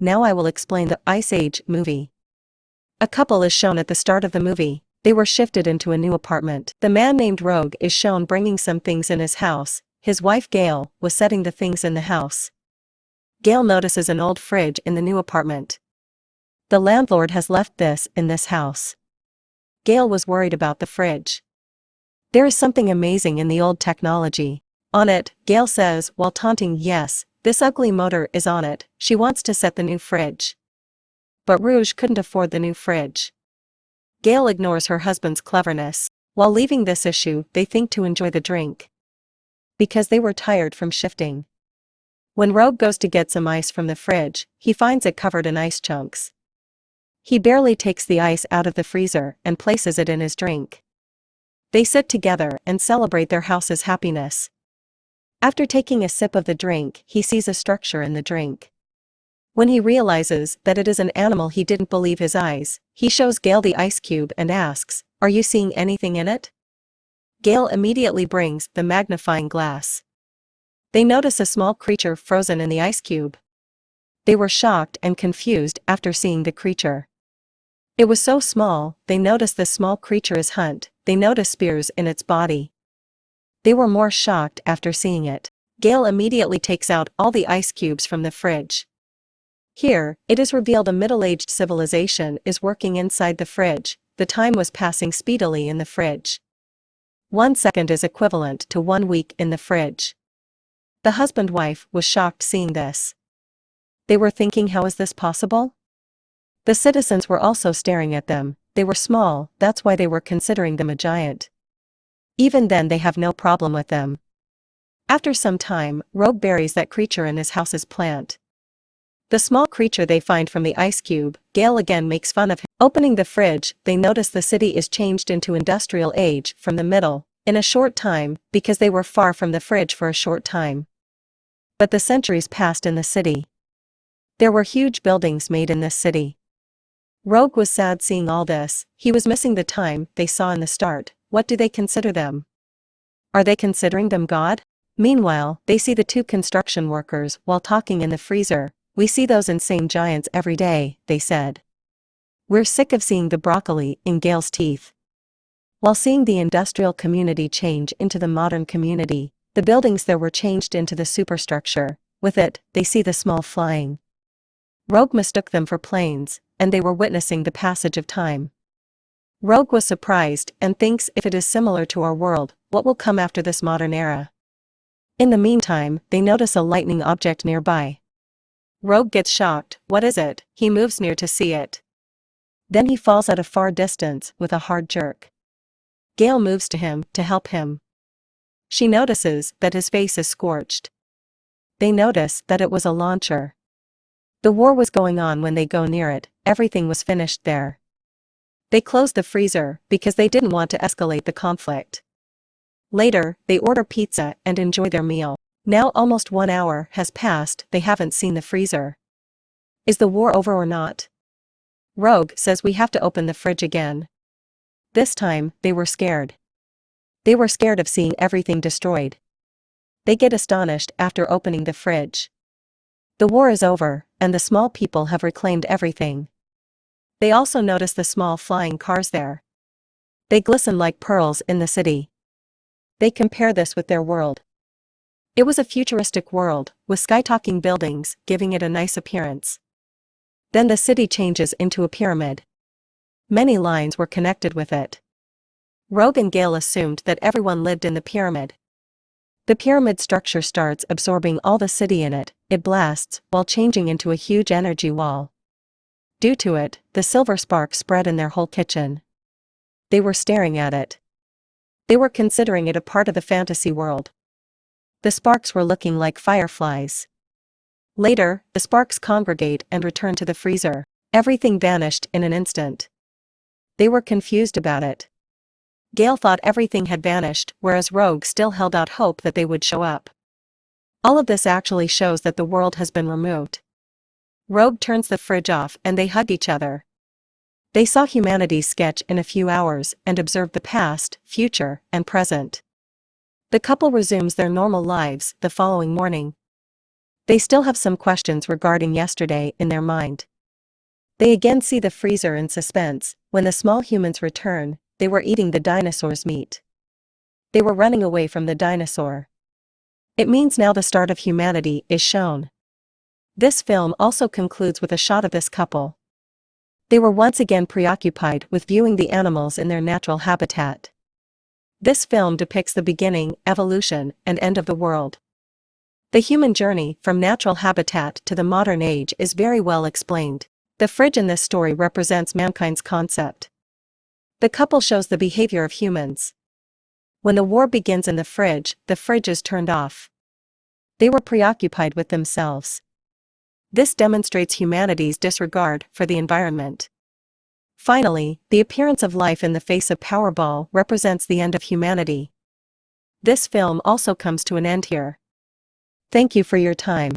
Now I will explain the Ice Age movie. A couple is shown at the start of the movie. They were shifted into a new apartment. The man named Rogue is shown bringing some things in his house. His wife Gail was setting the things in the house. Gail notices an old fridge in the new apartment. The landlord has left this in this house. Gail was worried about the fridge. There is something amazing in the old technology. On it, Gail says while taunting, yes, this ugly motor is on it. She wants to set the new fridge. But Rouge couldn't afford the new fridge. Gail ignores her husband's cleverness. While leaving this issue, they think to enjoy the drink. Because they were tired from shifting. When Rogue goes to get some ice from the fridge, he finds it covered in ice chunks. He barely takes the ice out of the freezer and places it in his drink. They sit together and celebrate their house's happiness. After taking a sip of the drink, he sees a structure in the drink. When he realizes that it is an animal, he didn't believe his eyes. He shows Gail the ice cube and asks, "Are you seeing anything in it?" Gail immediately brings the magnifying glass. They notice a small creature frozen in the ice cube. They were shocked and confused after seeing the creature. It was so small. They notice the small creature is Hunt. They notice spears in its body. They were more shocked after seeing it. Gail immediately takes out all the ice cubes from the fridge. Here, it is revealed a middle-aged civilization is working inside the fridge. The time was passing speedily in the fridge. 1 second is equivalent to 1 week in the fridge. The husband-wife was shocked seeing this. They were thinking, how is this possible? The citizens were also staring at them. They were small, that's why they were considering them a giant. Even then they have no problem with them. After some time, Rogue buries that creature in his house's plant. The small creature they find from the ice cube, Gail again makes fun of him. Opening the fridge, they notice the city is changed into industrial age from the middle, in a short time, because they were far from the fridge for a short time. But the centuries passed in the city. There were huge buildings made in this city. Rogue was sad seeing all this. He was missing the time they saw in the start. What do they consider them? Are they considering them God? Meanwhile, they see the 2 construction workers while talking in the freezer. We see those insane giants every day, they said. We're sick of seeing the broccoli in Gail's teeth. While seeing the industrial community change into the modern community, the buildings there were changed into the superstructure. With it, they see the small flying. Rogue mistook them for planes, and they were witnessing the passage of time. Rogue was surprised and thinks, if it is similar to our world, what will come after this modern era? In the meantime, they notice a lightning object nearby. Rogue gets shocked. What is it? He moves near to see it. Then he falls at a far distance with a hard jerk. Gail moves to him to help him. She notices that his face is scorched. They notice that it was a launcher. The war was going on when they go near it. Everything was finished there. They close the freezer because they didn't want to escalate the conflict. Later, they order pizza and enjoy their meal. Now almost 1 hour has passed, they haven't seen the freezer. Is the war over or not? Rogue says we have to open the fridge again. This time, they were scared. They were scared of seeing everything destroyed. They get astonished after opening the fridge. The war is over, and the small people have reclaimed everything. They also notice the small flying cars there. They glisten like pearls in the city. They compare this with their world. It was a futuristic world, with sky-talking buildings, giving it a nice appearance. Then the city changes into a pyramid. Many lines were connected with it. Rogue and Gail assumed that everyone lived in the pyramid. The pyramid structure starts absorbing all the city in it. It blasts, while changing into a huge energy wall. Due to it, the silver spark spread in their whole kitchen. They were staring at it. They were considering it a part of the fantasy world. The sparks were looking like fireflies. Later, the sparks congregate and return to the freezer. Everything vanished in an instant. They were confused about it. Gail thought everything had vanished, whereas Rogue still held out hope that they would show up. All of this actually shows that the world has been removed. Rogue turns the fridge off and they hug each other. They saw humanity's sketch in a few hours and observed the past, future, and present. The couple resumes their normal lives the following morning. They still have some questions regarding yesterday in their mind. They again see the freezer in suspense. When the small humans return, they were eating the dinosaur's meat. They were running away from the dinosaur. It means now the start of humanity is shown. This film also concludes with a shot of this couple. They were once again preoccupied with viewing the animals in their natural habitat. This film depicts the beginning, evolution, and end of the world. The human journey from natural habitat to the modern age is very well explained. The fridge in this story represents mankind's concept. The couple shows the behavior of humans. When the war begins in the fridge is turned off. They were preoccupied with themselves. This demonstrates humanity's disregard for the environment. Finally, the appearance of life in the face of Powerball represents the end of humanity. This film also comes to an end here. Thank you for your time.